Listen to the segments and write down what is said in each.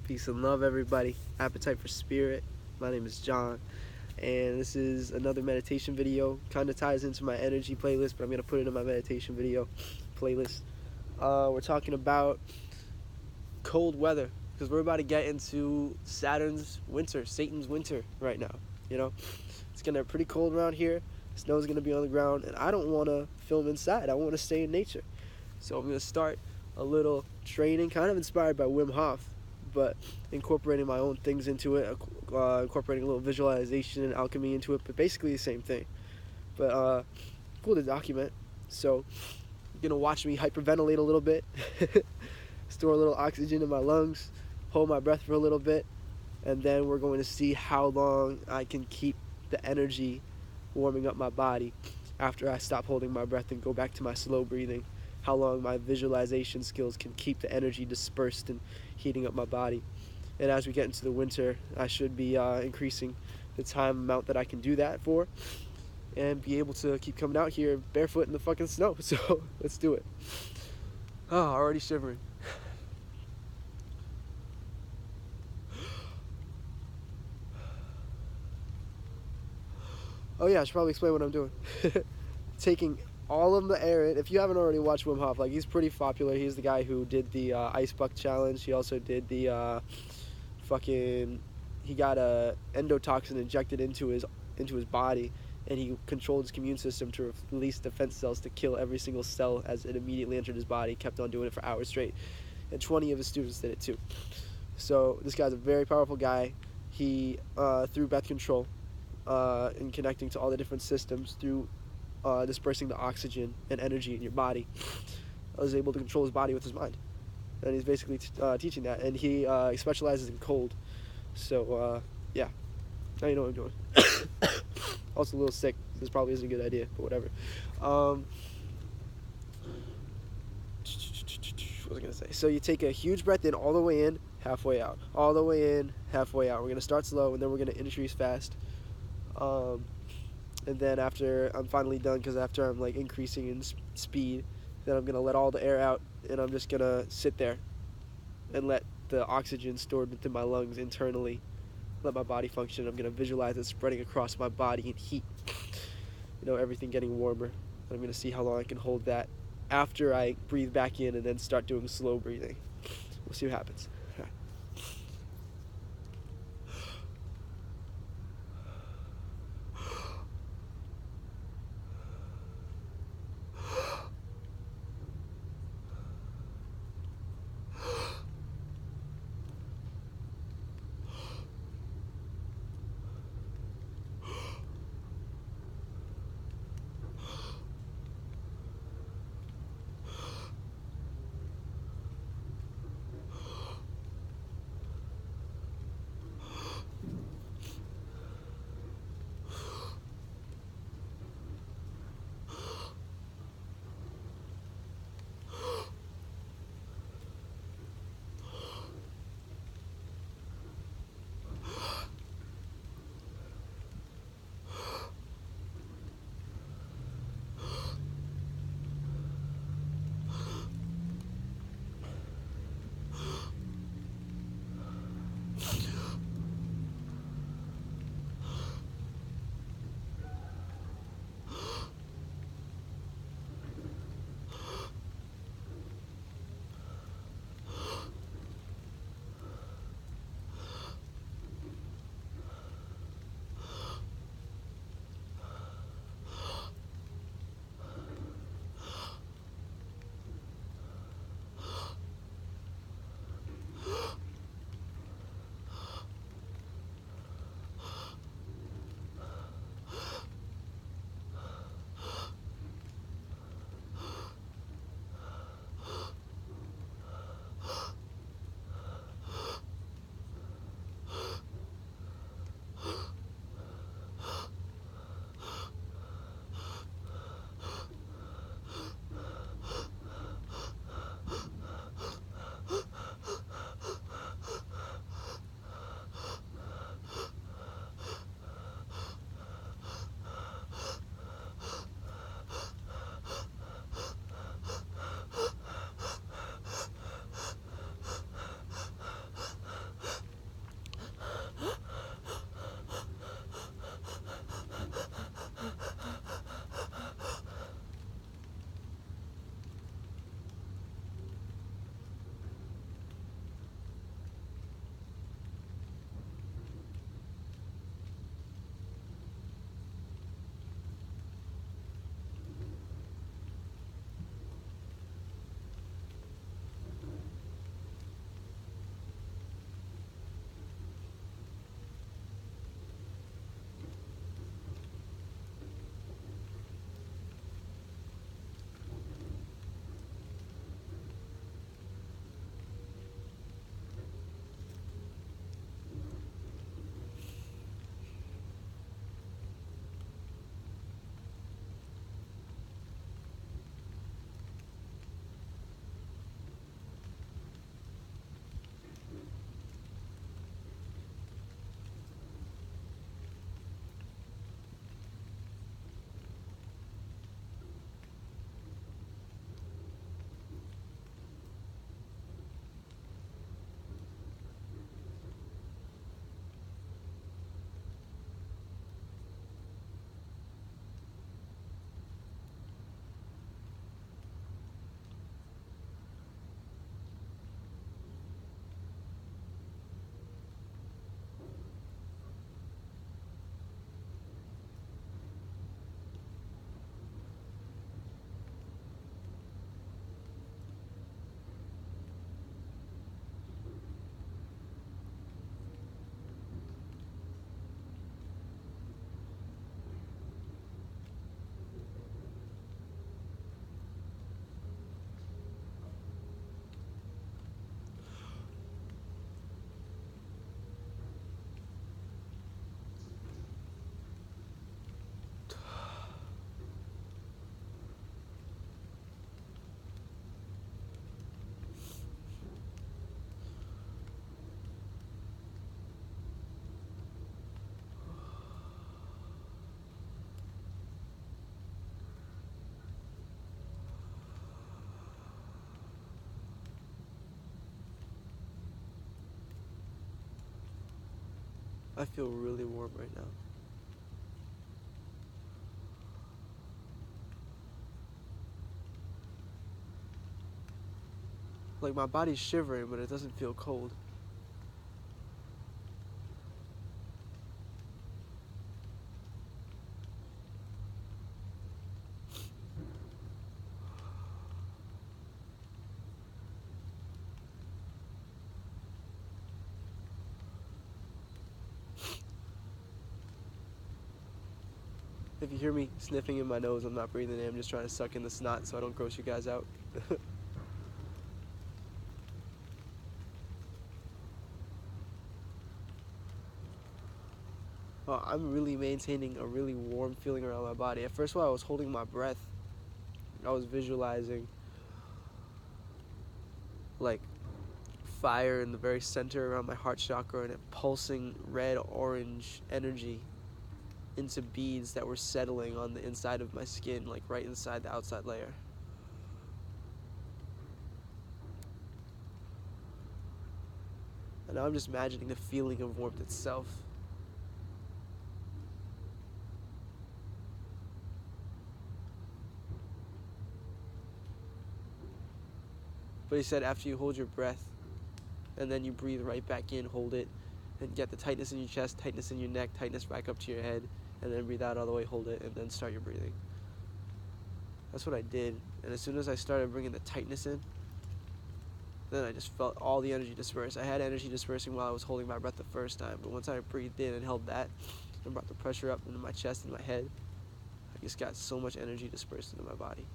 Peace and love, everybody. Appetite for Spirit. My name is John, and this is another meditation video. Kind of ties into my energy playlist, but I'm going to put it in my meditation video playlist. We're talking about cold weather, because we're about to get into Saturn's winter, Satan's winter right now. You know, it's going to be pretty cold around here. Snow's going to be on the ground, and I don't want to film inside. I want to stay in nature. So I'm going to start a little training, kind of inspired by Wim Hof, but incorporating my own things into it, incorporating a little visualization and alchemy into it, but basically the same thing. But cool to document. So you're gonna watch me hyperventilate a little bit, store a little oxygen in my lungs, hold my breath for a little bit, and then we're going to see how long I can keep the energy warming up my body after I stop holding my breath and go back to my slow breathing. How long my visualization skills can keep the energy dispersed and heating up my body. And as we get into the winter, I should be increasing the time amount that I can do that for and be able to keep coming out here barefoot in the fucking snow. So let's do it. Oh, already shivering. Oh yeah, I should probably explain what I'm doing. Taking all of the air in. If you haven't already watched Wim Hof, like, he's pretty popular. He's the guy who did the ice bucket challenge. He also did the he got a endotoxin injected into his body, and he controlled his immune system to release defense cells to kill every single cell as it immediately entered his body. Kept on doing it for hours straight, and 20 of his students did it too. So this guy's a very powerful guy. He through breath control and connecting to all the different systems through dispersing the oxygen and energy in your body, was able to control his body with his mind. And he's basically teaching that. And he specializes in cold. So, yeah. Now you know what I'm doing. Also a little sick. This probably isn't a good idea, but whatever. What was I going to say? So you take a huge breath in, all the way in, halfway out. All the way in, halfway out. We're going to start slow, and then we're going to increase fast. And then after I'm finally done, because after I'm like increasing in speed, then I'm going to let all the air out, and I'm just going to sit there and let the oxygen stored within my lungs internally let my body function. I'm going to visualize it spreading across my body in heat, you know, everything getting warmer. And I'm going to see how long I can hold that after I breathe back in and then start doing slow breathing. We'll see what happens. I feel really warm right now. Like my body's shivering, but it doesn't feel cold. If you hear me sniffing in my nose, I'm not breathing in. I'm just trying to suck in the snot so I don't gross you guys out. I'm really maintaining a really warm feeling around my body. At first, while I was holding my breath, I was visualizing like fire in the very center around my heart chakra and it pulsing red orange energy into beads that were settling on the inside of my skin, like right inside the outside layer. And now I'm just imagining the feeling of warmth itself. But he said after you hold your breath and then you breathe right back in, hold it, and get the tightness in your chest, tightness in your neck, tightness back up to your head, and then breathe out all the way, hold it, and then start your breathing. That's what I did. And as soon as I started bringing the tightness in, then I just felt all the energy disperse. I had energy dispersing while I was holding my breath the first time, but once I breathed in and held that and brought the pressure up into my chest and my head, I just got so much energy dispersed into my body.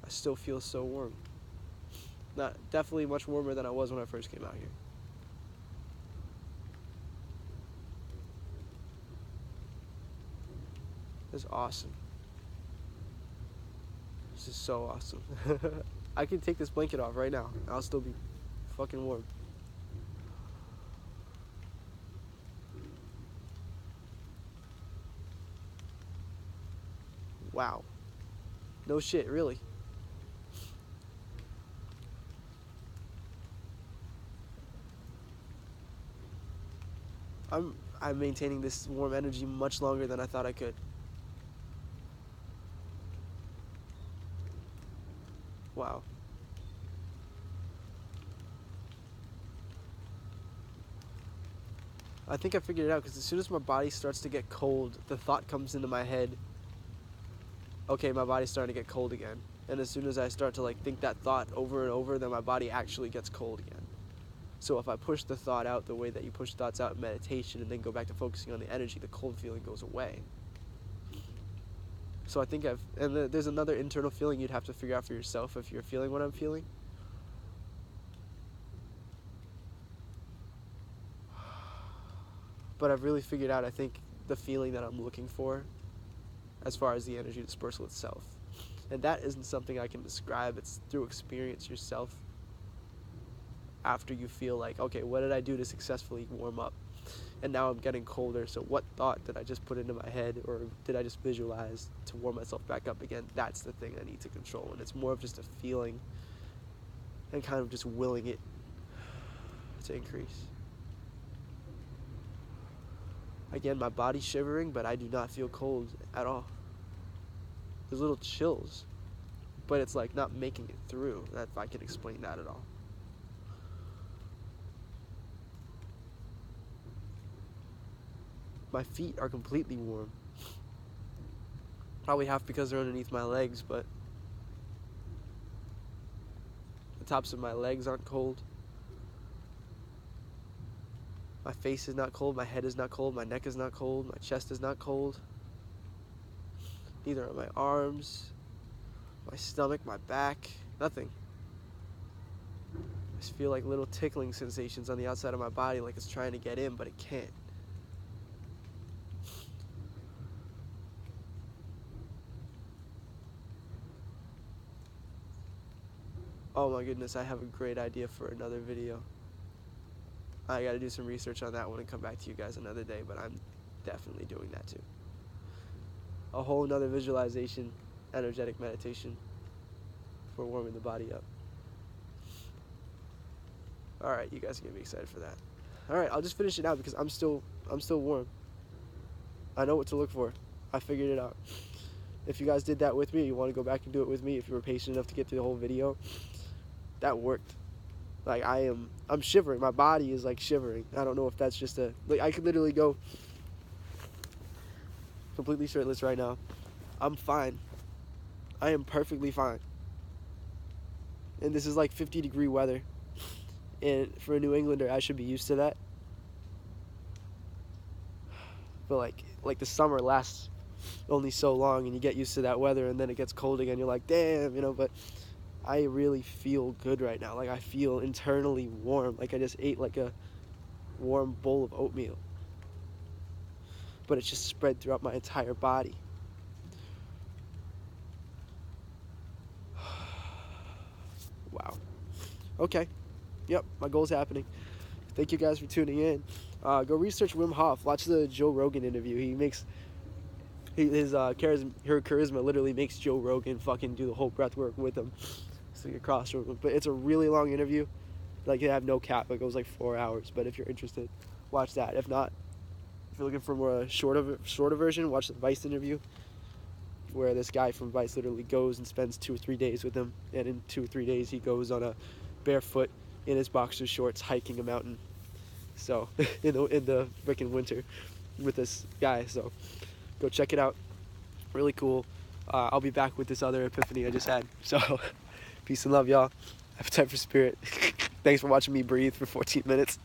I still feel so warm. Definitely much warmer than I was when I first came out here. It's awesome. This is so awesome. I can take this blanket off right now. I'll still be fucking warm. Wow. No shit, really. I'm maintaining this warm energy much longer than I thought I could. Wow. I think I figured it out because as soon as my body starts to get cold, the thought comes into my head, okay, my body's starting to get cold again. And as soon as I start to like think that thought over and over, then my body actually gets cold again. So if I push the thought out the way that you push thoughts out in meditation and then go back to focusing on the energy, the cold feeling goes away. So I think there's another internal feeling you'd have to figure out for yourself if you're feeling what I'm feeling. But I've really figured out, I think, the feeling that I'm looking for as far as the energy dispersal itself. And that isn't something I can describe. It's through experience yourself after you feel like, okay, what did I do to successfully warm up? And now I'm getting colder, so what thought did I just put into my head or did I just visualize to warm myself back up again? That's the thing I need to control. And it's more of just a feeling and kind of just willing it to increase. Again, my body's shivering, but I do not feel cold at all. There's little chills, but it's like not making it through, if I can explain that at all. My feet are completely warm. Probably half because they're underneath my legs, but the tops of my legs aren't cold. My face is not cold, my head is not cold, my neck is not cold, my chest is not cold. Neither are my arms, my stomach, my back, nothing. I just feel like little tickling sensations on the outside of my body, like it's trying to get in, but it can't. Oh my goodness, I have a great idea for another video. I gotta do some research on that one and come back to you guys another day, but I'm definitely doing that too. A whole nother visualization, energetic meditation for warming the body up. All right, you guys are gonna be excited for that. All right, I'll just finish it out because I'm still warm. I know what to look for. I figured it out. If you guys did that with me, you want to go back and do it with me, if you were patient enough to get through the whole video, that worked. Like I'm shivering. My body is like shivering. I don't know if that's just like I could literally go completely shirtless right now. I'm fine. I am perfectly fine. And this is like 50-degree weather. And for a New Englander, I should be used to that. But like the summer lasts only so long, and you get used to that weather, and then it gets cold again. You're like, damn, you know. But I really feel good right now. Like I feel internally warm. Like I just ate like a warm bowl of oatmeal. But it's just spread throughout my entire body. Wow. Okay. Yep, my goal's happening. Thank you guys for tuning in. Go research Wim Hof. Watch the Joe Rogan interview. His charisma literally makes Joe Rogan fucking do the whole breath work with him. So you cross over. But it's a really long interview. Like, you have no cap. It goes like 4 hours. But if you're interested, watch that. If not, if you're looking for more shorter version, watch the Vice interview, where this guy from Vice literally goes and spends 2 or 3 days with him, and in 2 or 3 days he goes on a barefoot in his boxer shorts hiking a mountain. So in the freaking winter with this guy. So go check it out. Really cool. I'll be back with this other epiphany I just had. So peace and love, y'all. Appetite for spirit. Thanks for watching me breathe for 14 minutes.